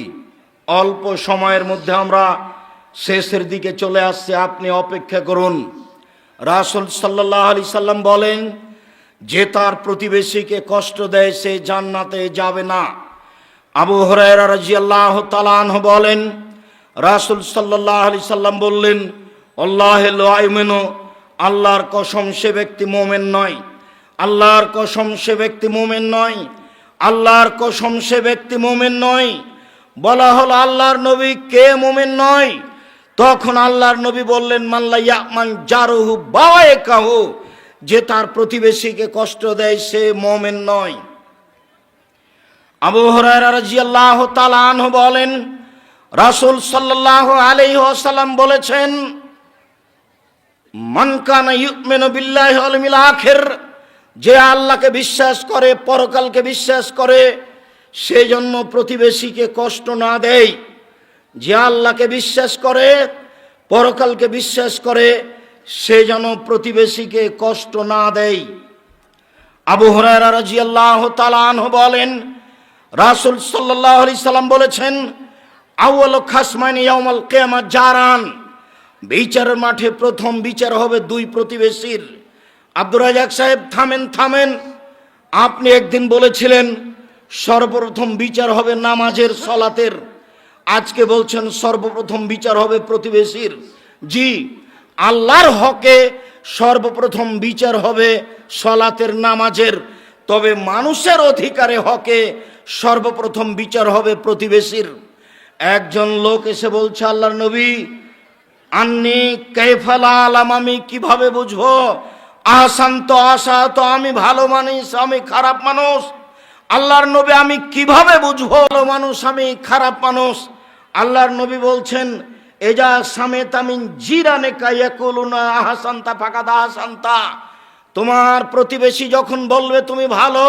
অল্প সময়ের মধ্যে আমরা শেষের দিকে চলে আসছে, আপনি অপেক্ষা করুন। রাসূল সাল্লাল্লাহু আলাইহি সাল্লাম বলেন, যে তার প্রতিবেশীকে কষ্ট দেয় সে জান্নাতে যাবে না। আবু হুরায়রা রাদিয়াল্লাহু তাআলা আনহু বলেন, রাসূল সাল্লাল্লাহু আলাইহি সাল্লাম বললেন, আল্লাহে লা ইউমিনু, আল্লাহর কসম সে ব্যক্তি মুমিন নয়, আল্লাহর কসম সে ব্যক্তি মুমিন নয়, আল্লাহর কসম সে ব্যক্তি মুমিন নয়। বলা হলো আল্লাহর নবী কে মুমিন নয়? তখন আল্লাহর নবী বললেন, মাল্লা ইয়ামান জারুহু বাওয়াইকাহু, যে তার প্রতিবেশীকে কষ্ট দেয় সে মুমিন নয়। আবু হুরায়রা রাদিয়াল্লাহু তাআলা আনহু বলেন, রাসূল সাল্লাল্লাহু আলাইহি ওয়াসাল্লাম বলেছেন, মান কানা ইউমিনু বিল্লাহি ওয়াল ইয়াউমিল আখির, যে আল্লাহকে বিশ্বাস করে পরকালকে বিশ্বাস করে সে জন্য প্রতিবেশীকে কষ্ট না দেয়। যে আল্লাহকে বিশ্বাস করে পরকালকে বিশ্বাস করে সে যেন প্রতিবেশীকে কষ্ট না দেয়। আবু হুরায়রা রাদিয়াল্লাহু তাআলা আনহু বলেন, রাসূল সাল্লাল্লাহু আলাইহি সাল্লাম বলেছেন, আউয়ালু খাসমাইনি ইয়াউমাল কিয়ামাহ জারান, বিচারের মাঠে প্রথম বিচার হবে দুই প্রতিবেশীর। আব্দুর রাজ্জাক সাহেব থামেন। আপনি একদিন বলেছিলেন সর্বপ্রথম বিচার হবে নামাজের, সলাতের। আজকে বলছেন সর্বপ্রথম বিচার হবে প্রতিবেশীর। জি, আল্লাহর হকে সর্বপ্রথম বিচার হবে সলাতের, নামাজের। তবে মানুষের অধিকারে হকে সর্বপ্রথম বিচার হবে প্রতিবেশীর। একজন লোক এসে বলছে, আল্লাহর নবী, আন্নি কাইফালা আলাম, আমি কিভাবে বুঝবো আহসান্ত আসাত, আমি ভালো মানুষ আমি খারাপ মানুষ? আল্লাহর নবী, আমি কিভাবে বুঝবো ভালো মানুষ আমি খারাপ মানুষ? আল্লাহর নবী বলছেন, এজা সামেত আমিন জিরানে কাইয়াকুলুনা আহসান্তা ফাকাদ আহসান্তা, তোমার প্রতিবেশী যখন বলবে তুমি ভালো,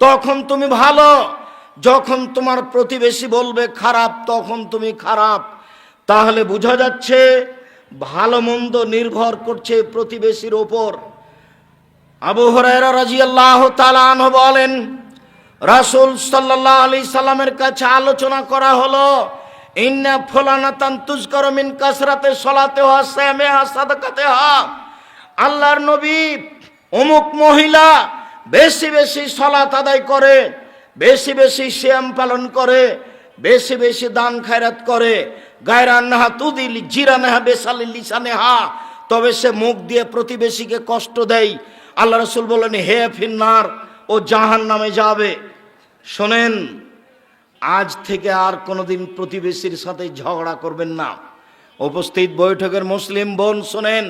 তখন তুমি ভালো। যখন তোমার প্রতিবেশী বলবে খারাপ, তখন তুমি খারাপ। তাহলে বোঝা যাচ্ছে ভালো মন্দ নির্ভর করছে প্রতিবেশীর ওপর। আবু হুরায়রা রাদিয়াল্লাহু তাআলা আনহু বলেন, রাসূল সাল্লাল্লাহু আলাইহি সাল্লামের কাছে আলোচনা করা হলো, ইন্না ফুলানাতান তুযকারু মিন কাসরাতে সলাতিহা সামিহা সাদাকাতিহা, আল্লাহর নবী, অমুক মহিলা বেশি বেশি সালাত আদায় করে, বেশি বেশি সিয়াম পালন করে, বেশি বেশি দান খায়রাত করে, গায়রান্নাহা তুদিল জিরানাহা বেসালিল লিসানেহা, তবে সে মুখ দিয়ে প্রতিবেশীকে কষ্ট দেয়। আল্লাহ রাসূল বলেন, হে ফিন্নার, ও জাহান্নামে যাবে। শোনেন, আজ থেকে আর কোনোদিন প্রতিবেশীর সাথে ঝগড়া করবেন না। উপস্থিত বৈঠকের মুসলিম বোন শোনেন,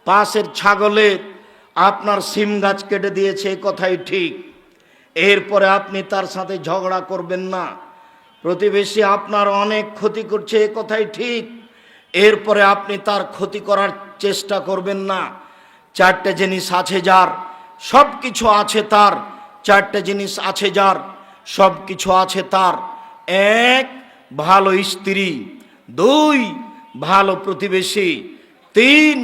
পাশের ছাগলে আপনার সিম গাছ কেটে দিয়েছে, এই কথাই ঠিক। এরপরে আপনি তার সাথে ঝগড়া করবেন না। প্রতিবেশী আপনার অনেক ক্ষতি করছে, এ কথাই ঠিক। এরপরে আপনি তার ক্ষতি করার চেষ্টা করবেন না। চারটে জিনিস আছে যার, সব কিছু আছে তার। চারটে জিনিস আছে যার, সব কিছু আছে তার। এক, ভালো স্ত্রী। দুই, ভালো প্রতিবেশী। তিন,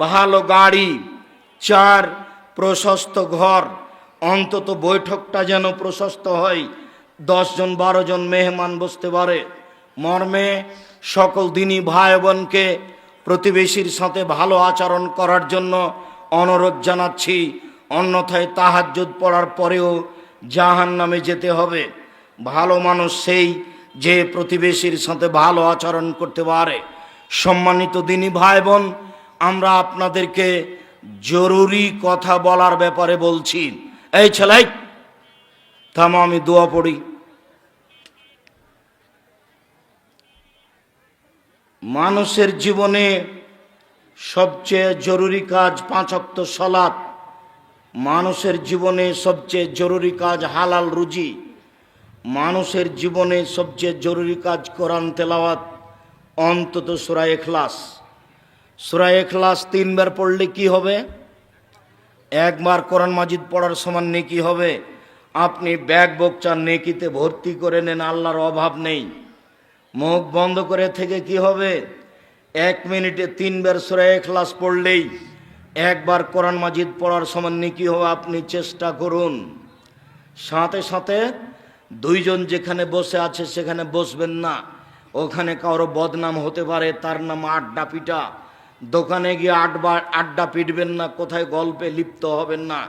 ভালো গাড়ি। চার, প্রশস্ত ঘর। অন্তত বৈঠকটা যেন প্রশস্ত হয়, 10 জন 12 জন মেহমান বসতে পারে। মর্মে সকল দিনী ভাই বোনকে প্রতিবেশীর সাথে ভালো আচরণ করার জন্য অনুরোধ জানাচ্ছি। অন্যথায় তাহাজ্জুদ পড়ার পরেও জাহান্নামে যেতে হবে। ভালো মানুষ সেই যে প্রতিবেশীর সাথে ভালো আচরণ করতে পারে। সম্মানিত দিনী ভাই বোন, আমরা আপনাদেরকে জরুরি কথা বলার ব্যাপারে বলছি। এই ছেলাই থামো, আমি দোয়া পড়ি। মানুষের জীবনে সবচেয়ে জরুরি কাজ 5 ওয়াক্ত সালাত। মানুষের জীবনে সবচেয়ে জরুরি কাজ হালাল রুজি। মানুষের জীবনে সবচেয়ে জরুরি কাজ কোরআন তেলাওয়াত, অন্তত সূরা ইখলাস। সূরা ইখলাস 3 বার পড়লে কি হবে? একবার কোরআন মাজিদ পড়ার সমান নেকি হবে। আপনি ব্যাগ বকচা নেকিতে ভর্তি করে নেন, আল্লাহর অভাব নেই। মুখ বন্ধ করে থেকে কি হবে? 1 মিনিটে 3 বার সূরা ইখলাস পড়লেই একবার কোরআন মাজিদ পড়ার সমান নেকি হবে। আপনি চেষ্টা করুন। সাথে সাথে 2 জন যেখানে বসে আছে সেখানে বসবেন না। ওখানে কারো বদনাম হতে পারে, তার নাম আড্ডা পিটা। দোকানে গিয়ে আড্ডা পিটবেন না, কোথায় গল্পে লিপ্ত হবেন না।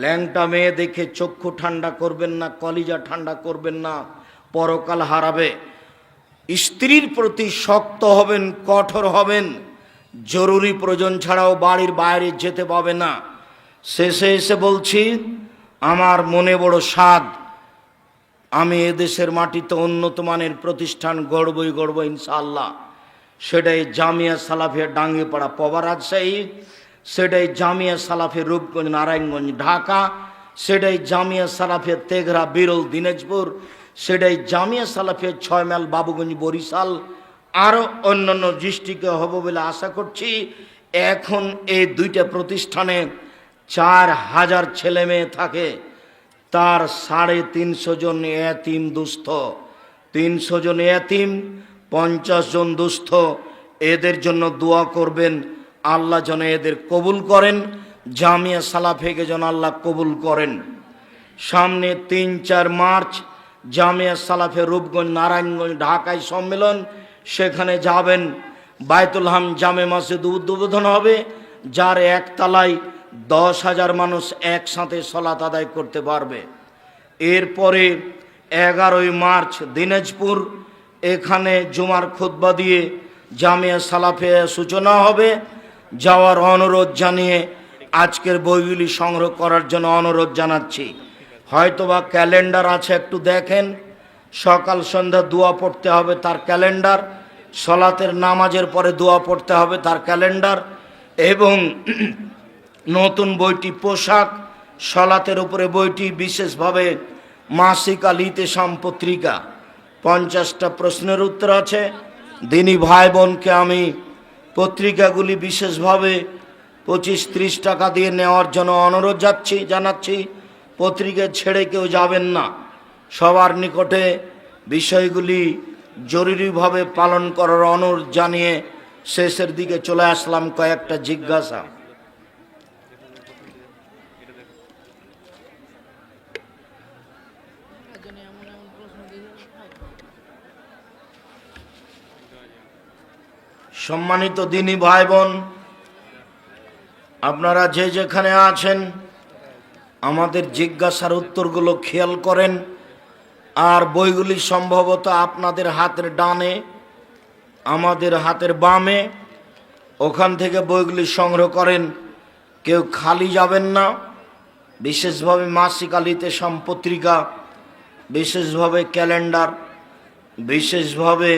ল্যাংটা মেয়ে দেখে চক্ষু ঠান্ডা করবেন না, কলিজা ঠান্ডা করবেন না, পরকাল হারাবে। স্ত্রীর প্রতি শক্ত হবেন, কঠোর হবেন। জরুরি প্রয়োজন ছাড়াও বাড়ির বাইরে যেতে পাবে না। শেষে এসে বলছি, আমার মনে বড় স্বাদ, আমি এদেশের মাটিতে উন্নত মানের প্রতিষ্ঠান গড়ব ইনশাআল্লাহ। সেটাই জামিয়া সালাফিয়া ডাঙ্গিপাড়া পবা রাজশাহী, সেটাই জামিয়া সালাফিয়া রূপগঞ্জ নারায়ণগঞ্জ ঢাকা, সেটাই জামিয়া সালাফিয়া তেঘরা বিরল দিনাজপুর, সেটাই জামিয়া সালাফিয়া 6 মাইল বাবুগঞ্জ বরিশাল, আরও অন্যান্য ডিস্ট্রিক্টে হবে বলে আশা করছি। এখন এই 2টা প্রতিষ্ঠানে 4000 ছেলে মেয়ে থাকে, তার 350 জন এতিম দুস্থ। 300 জন এতিম, 50 জন দুস্থ। এদের জন্য দোয়া করবেন, আল্লাহ যেন এদের কবুল করেন। জামিয়া সালাফিয়াকে যেন আল্লাহ কবুল করেন। সামনে 3-4 মার্চ জামিয়া সালাফে রূপগঞ্জ নারায়ণগঞ্জ ঢাকায় সম্মেলন, সেখানে যাবেন। বায়তুল হাম জামে মসজিদ উদ্বোধন হবে, যার একতলায় 10,000 মানুষ একসাথে সলাত আদায় করতে পারবে। এরপরে 11ই মার্চ দিনাজপুর, এখানে জুমার খুতবা দিয়ে জামিয়া সালাফে সূচনা হবে। যাওয়ার অনুরোধ জানিয়ে আজকের বইগুলি সংগ্রহ করার জন্য অনুরোধ জানাচ্ছি। হয়তোবা ক্যালেন্ডার আছে, একটু দেখেন। সকাল সন্ধ্যা দোয়া পড়তে হবে, তার ক্যালেন্ডার। সলাতের নামাজের পরে দোয়া পড়তে হবে, তার ক্যালেন্ডার। এবং নতুন বইটি পোশাক, সলাতের উপরে বইটি, বিশেষভাবে মাসিক আল ইতেসাম পত্রিকা, 50টা প্রশ্নের উত্তর আছে। দিনী ভাই বোনকে আমি পত্রিকাগুলি বিশেষভাবে 25-30 টাকা দিয়ে নেওয়ার জন্য অনুরোধ জানাচ্ছি। পত্রিকা ছেড়ে কেউ যাবেন না। সবার নিকটে বিষয়গুলি জরুরিভাবে পালন করার অনুরোধ জানিয়ে শেষের দিকে চলে আসলাম। কয়েকটা জিজ্ঞাসা। সম্মানিত দিনী ভাই বোন, আপনারা যে যেখানে আছেন আমাদের জিজ্ঞাসার উত্তরগুলো খেয়াল করেন। আর বইগুলি সম্ভবত আপনাদের হাতের ডানে, আমাদের হাতের বামে, ওখান থেকে বইগুলি সংগ্রহ করেন। কেউ খালি যাবেন না। বিশেষভাবে মাসিক আল ইতেসাম পত্রিকা, বিশেষভাবে ক্যালেন্ডার, বিশেষভাবে